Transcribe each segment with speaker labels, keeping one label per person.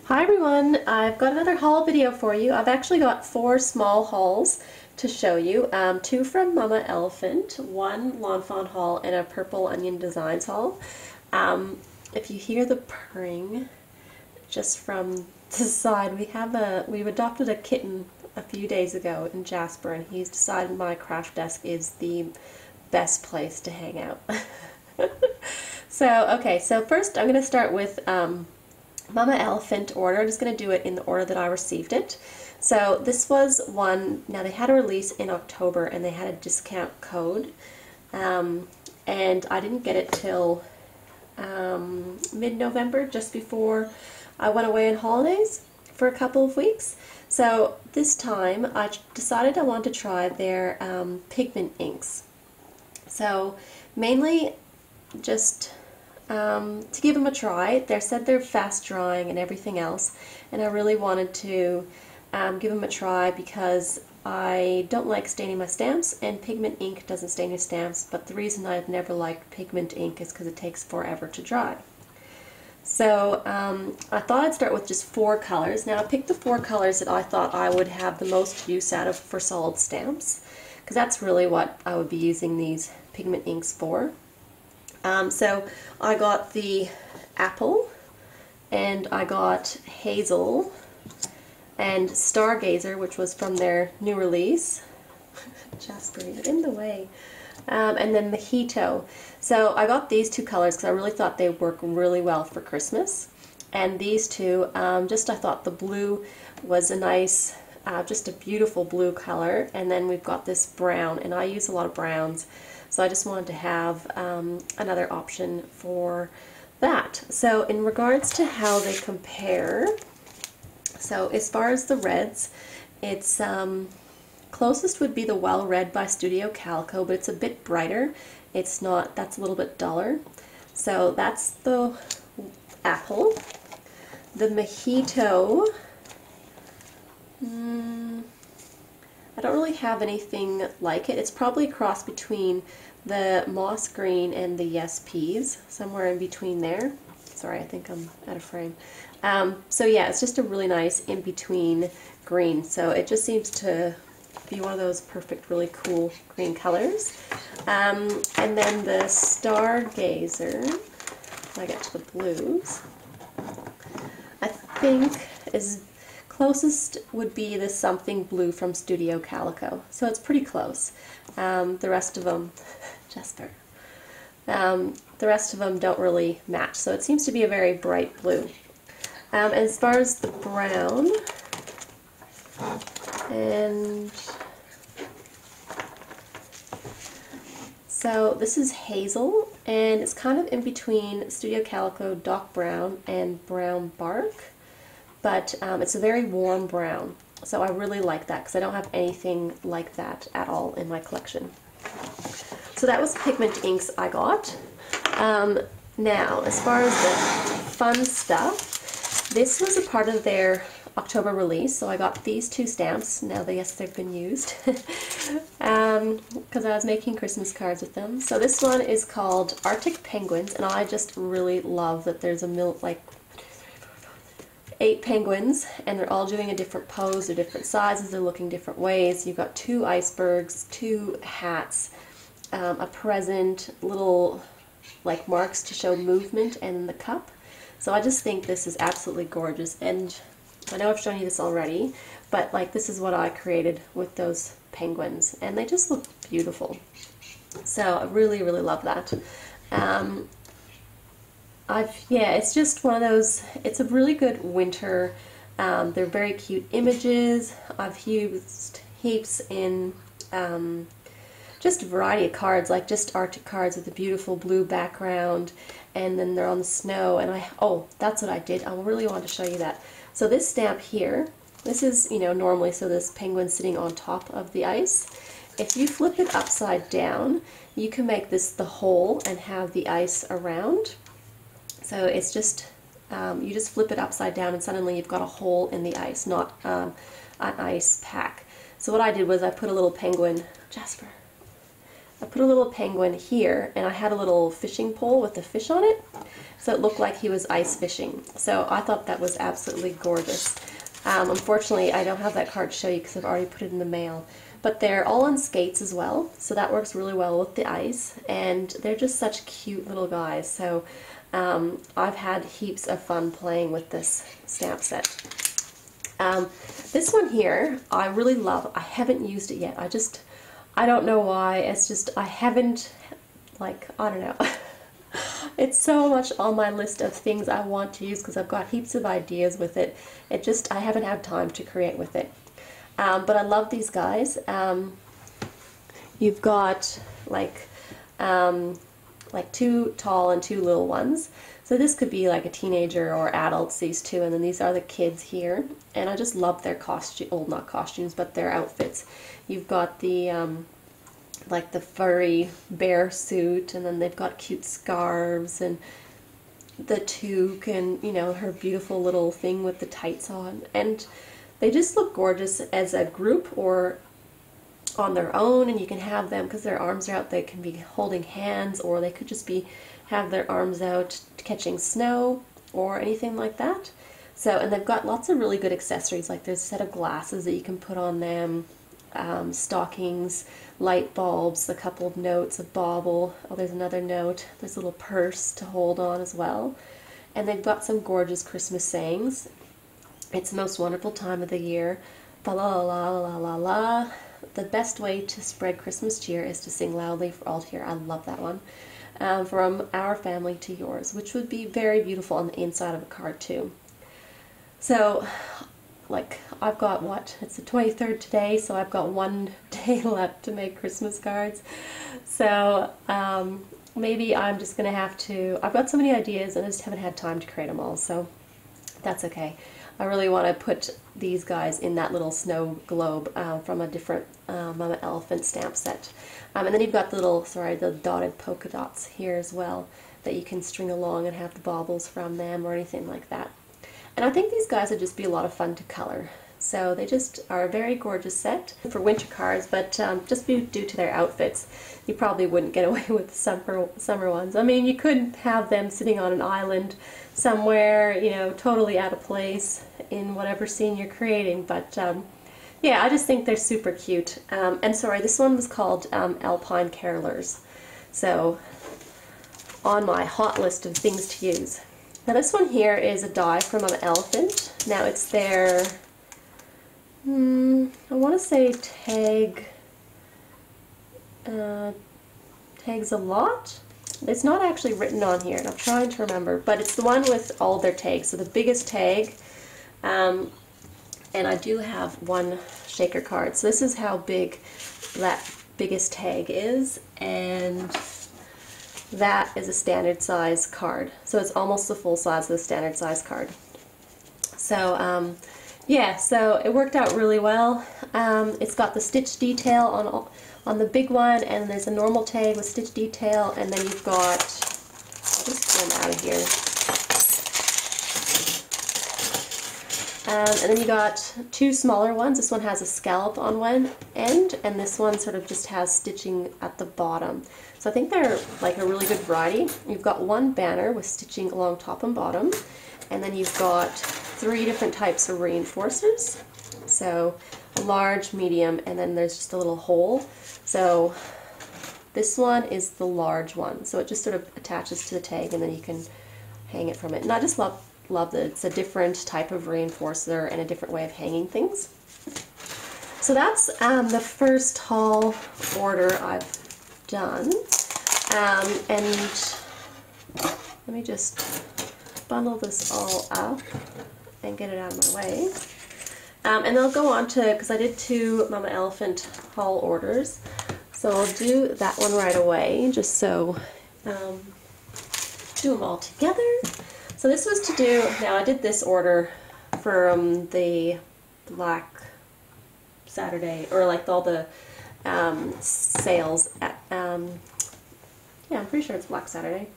Speaker 1: Hi everyone, I've got another haul video for you. I've actually got 4 small hauls to show you. 2 from Mama Elephant, 1 Lawn Fawn haul, and a Purple Onion Designs haul. If you hear the purring just from the side, we've adopted a kitten a few days ago in Jasper, and he's decided my craft desk is the best place to hang out. So first I'm going to start with Mama Elephant order. I'm just going to do it in the order that I received it. So this was one, now they had a release in October and they had a discount code, and I didn't get it till mid-November, just before I went away on holidays for a couple of weeks. So this time I decided I wanted to try their pigment inks. So mainly just to give them a try. They said they're fast drying and everything else, and I really wanted to give them a try because I don't like staining my stamps, and pigment ink doesn't stain your stamps, but the reason I've never liked pigment ink is because it takes forever to dry. So I thought I'd start with just 4 colors. Now I picked the 4 colors that I thought I would have the most use out of for solid stamps, because that's really what I would be using these pigment inks for. So I got the apple, and I got hazel, and stargazer, which was from their new release. Jasper, you're in the way. And then mojito. So I got these 2 colors because I really thought they work really well for Christmas. And these 2, I thought the blue was a nice, just a beautiful blue color. And then we've got this brown, and I use a lot of browns, so I just wanted to have another option for that. So in regards to how they compare, so as far as the reds, it's closest would be the Well Red by Studio Calico, but it's a bit brighter. It's not, that's a little bit duller. So that's the apple. The mojito, I don't really have anything like it. It's probably a cross between the moss green and the Yes Peas, somewhere in between there. Sorry, I think I'm out of frame. So yeah, it's just a really nice in-between green. So it just seems to be one of those perfect, really cool green colors. And then the Stargazer, if I get to the blues, I think is closest would be the Something Blue from Studio Calico. So it's pretty close. The rest of them, Jasper, the rest of them don't really match. So it seems to be a very bright blue. As far as the brown, and so this is hazel, and it's kind of in between Studio Calico Dock Brown and Brown Bark, but it's a very warm brown. So I really like that because I don't have anything like that at all in my collection. So that was pigment inks I got. Now, as far as the fun stuff, this was a part of their October release, so I got these 2 stamps. Now, yes, they've been used because I was making Christmas cards with them. So this one is called Arctic Penguins, and I just really love that there's like 8 penguins, and they're all doing a different pose. They're different sizes, they're looking different ways. You've got 2 icebergs, 2 hats, a present, little like marks to show movement, and the cup. So I just think this is absolutely gorgeous, and I know I've shown you this already, but like this is what I created with those penguins, and they just look beautiful. So I really, really love that. Yeah, it's just one of those, it's a really good winter, they're very cute images. I've used heaps in just a variety of cards, like just Arctic cards with a beautiful blue background, and then they're on the snow, and oh, that's what I did. I really wanted to show you that. So this stamp here, this is, normally, so this penguin sitting on top of the ice. If you flip it upside down, you can make this the hole and have the ice around. So it's just, you just flip it upside down and suddenly you've got a hole in the ice, not an ice pack. So what I did was I put a little penguin, Jasper, I put a little penguin here, and I had a little fishing pole with a fish on it, so it looked like he was ice fishing. So I thought that was absolutely gorgeous. Unfortunately, I don't have that card to show you because I've already put it in the mail. But they're all on skates as well, so that works really well with the ice, and they're just such cute little guys. So I've had heaps of fun playing with this stamp set. This one here, I really love. I haven't used it yet. I don't know why. It's just, I haven't, like, I don't know. It's so much on my list of things I want to use because I've got heaps of ideas with it. I haven't had time to create with it. But I love these guys. You've got like 2 tall and 2 little ones. So this could be like a teenager or adults, these two, and then these are the kids here. And I just love their not costumes, but their outfits. You've got the like the furry bear suit, and then they've got cute scarves and the toque, and you know, her beautiful little thing with the tights on. And they just look gorgeous as a group or on their own, and you can have them because their arms are out. They can be holding hands, or they could just have their arms out catching snow or anything like that. So, and they've got lots of really good accessories, like there's a set of glasses that you can put on them, stockings, light bulbs, a couple of notes, a bauble. Oh, there's another note. There's a little purse to hold on as well. And they've got some gorgeous Christmas sayings. It's the most wonderful time of the year. Fa la la la la la la. The best way to spread Christmas cheer is to sing loudly for all to hear. I love that one. From our family to yours, which would be very beautiful on the inside of a card too. So, like, I've got it's the 23rd today, so I've got 1 day left to make Christmas cards. So maybe I'm just going to have to, I've got so many ideas and I just haven't had time to create them all, so that's okay. I really want to put these guys in that little snow globe from a different Mama Elephant stamp set. And then you've got the dotted polka dots here as well that you can string along and have the baubles from them or anything like that. And I think these guys would just be a lot of fun to color. So they just are a very gorgeous set for winter cards, but just due to their outfits, you probably wouldn't get away with the summer ones. I mean, you could have them sitting on an island somewhere, you know, totally out of place in whatever scene you're creating, but yeah, I just think they're super cute. And sorry, this one was called Alpine Carolers, so on my hot list of things to use. Now this one here is a die from an elephant. Now it's their, I want to say tags a lot. It's not actually written on here, and I'm trying to remember, but it's the one with all their tags. So the biggest tag, and I do have one shaker card. So this is how big that biggest tag is, and that is a standard size card. So it's almost the full size of the standard size card. So yeah, so it worked out really well. It's got the stitch detail on the big one, and there's a normal tag with stitch detail, and then you've got, just get them out of here. And then you got 2 smaller ones. This one has a scallop on one end, and this one sort of just has stitching at the bottom. So I think they're like a really good variety. You've got 1 banner with stitching along top and bottom, and then you've got 3 different types of reinforcers. So a large, medium, and then there's just a little hole. So this one is the large one. So it just sort of attaches to the tag, and then you can hang it from it. And I just love that it's a different type of reinforcer and a different way of hanging things. So that's the first haul order I've done. And let me just bundle this all up and get it out of my way. And I'll go on to, because I did 2 Mama Elephant haul orders, so I'll do that one right away, just so do them all together. So this was to do, now I did this order for the Black Saturday, or like all the sales at, yeah, I'm pretty sure it's Black Saturday,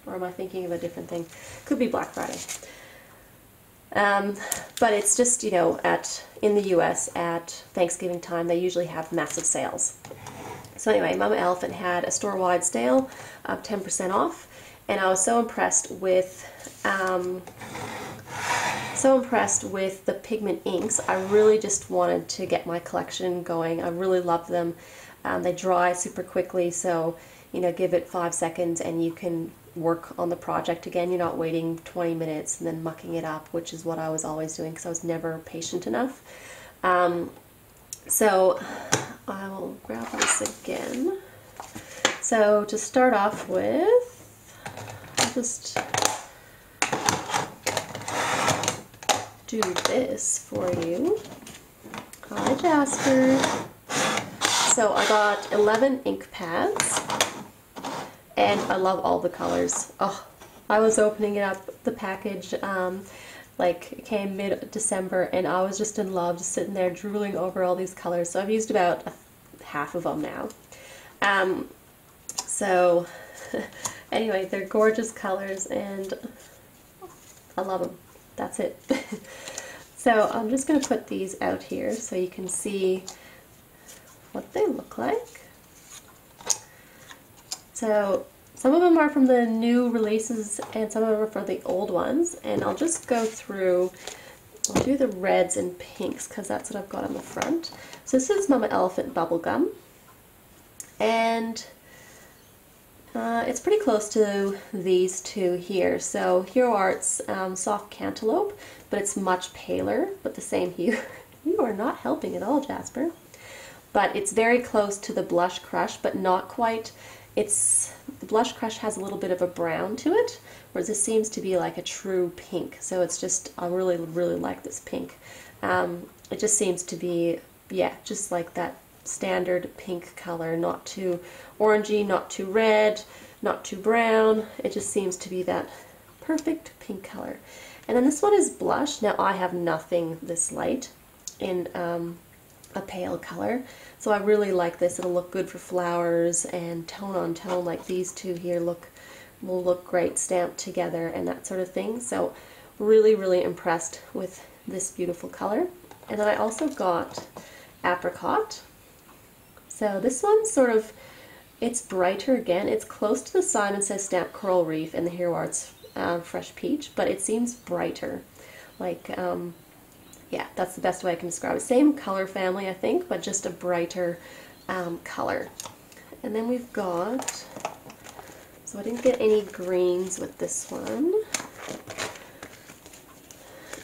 Speaker 1: or am I thinking of a different thing? Could be Black Friday. But it's just, you know, in the US at Thanksgiving time, they usually have massive sales. So anyway, Mama Elephant had a store-wide sale of 10% off, and I was so impressed with the pigment inks. I really just wanted to get my collection going. I really love them. They dry super quickly, so you know, give it 5 seconds and you can work on the project again. You're not waiting 20 minutes and then mucking it up, which is what I was always doing because I was never patient enough. So I will grab this again. So to start off with, I'll just do this for you. Hi, Jasper. So I got 11 ink pads, and I love all the colors. Oh, I was opening it up, the package, like it came mid-December, and I was just in love, just sitting there drooling over all these colors. So I've used about half of them now. So anyway, they're gorgeous colors, and I love them. That's it. So I'm just going to put these out here so you can see what they look like. So some of them are from the new releases and some of them are from the old ones, and I'll just go through, I'll do the reds and pinks because that's what I've got on the front. So this is Mama Elephant Bubblegum, and it's pretty close to these two here. So Hero Art's Soft Cantaloupe, but it's much paler, but the same hue. You are not helping at all, Jasper. But it's very close to the Blush Crush, but not quite. The Blush Crush has a little bit of a brown to it, whereas this seems to be like a true pink. So it's just, I really, really like this pink. It just seems to be, yeah, just like that standard pink color, not too orangey, not too red, not too brown. It just seems to be that perfect pink color. And then this one is Blush. Now I have nothing this light in a pale color, so I really like this. It'll look good for flowers and tone on tone, like these two here will look great stamped together and that sort of thing. So really, really impressed with this beautiful color. And then I also got Apricot. So this one's sort of, it's brighter again. It's close to the Simon Says Stamp Coral Reef and the Hero Arts Fresh Peach, but it seems brighter. Like, yeah, that's the best way I can describe it. Same color family, I think, but just a brighter color. And then we've got, so I didn't get any greens with this one.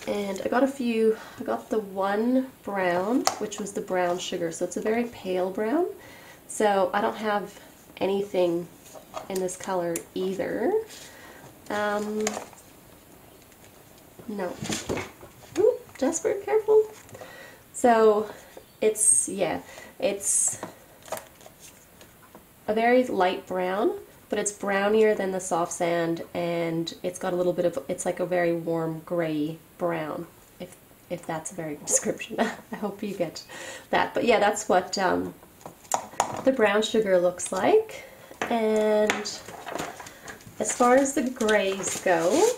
Speaker 1: And I got a few, I got the one brown, which was the brown sugar, so it's a very pale brown. So I don't have anything in this color either. No. Ooh, Jasper, careful. So it's, yeah, it's a very light brown, but it's brownier than the soft sand, and it's got a little bit of, it's like a very warm gray brown, if that's a very good description. I hope you get that. But yeah, that's what the brown sugar looks like. And as far as the grays go,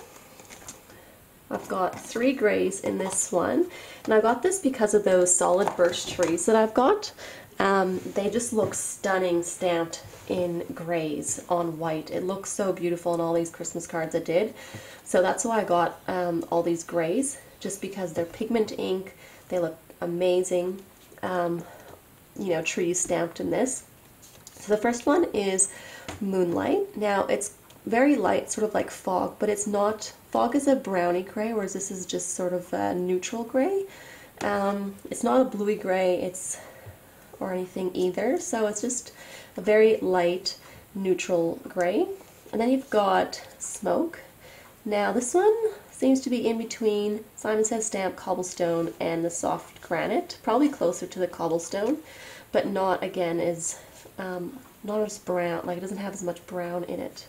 Speaker 1: I've got 3 grays in this one, and I got this because of those solid birch trees that I've got. They just look stunning stamped in grays on white. It looks so beautiful in all these Christmas cards I did. So that's why I got all these grays, just because they're pigment ink. They look amazing, you know, trees stamped in this. So the first one is Moonlight. Now it's very light, sort of like Fog, but it's not, Fog is a browny gray, whereas this is just sort of a neutral gray. It's not a bluey gray, or anything either, so it's just a very light neutral gray. And then you've got Smoke. Now this one seems to be in between Simon Says Stamp Cobblestone and the Soft Granite, probably closer to the Cobblestone, but not, again, as not as brown, like it doesn't have as much brown in it.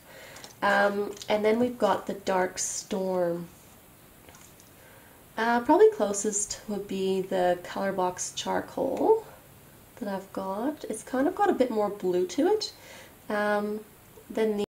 Speaker 1: And then we've got the Dark Storm. Probably closest would be the Colorbox Charcoal that I've got. It's kind of got a bit more blue to it than the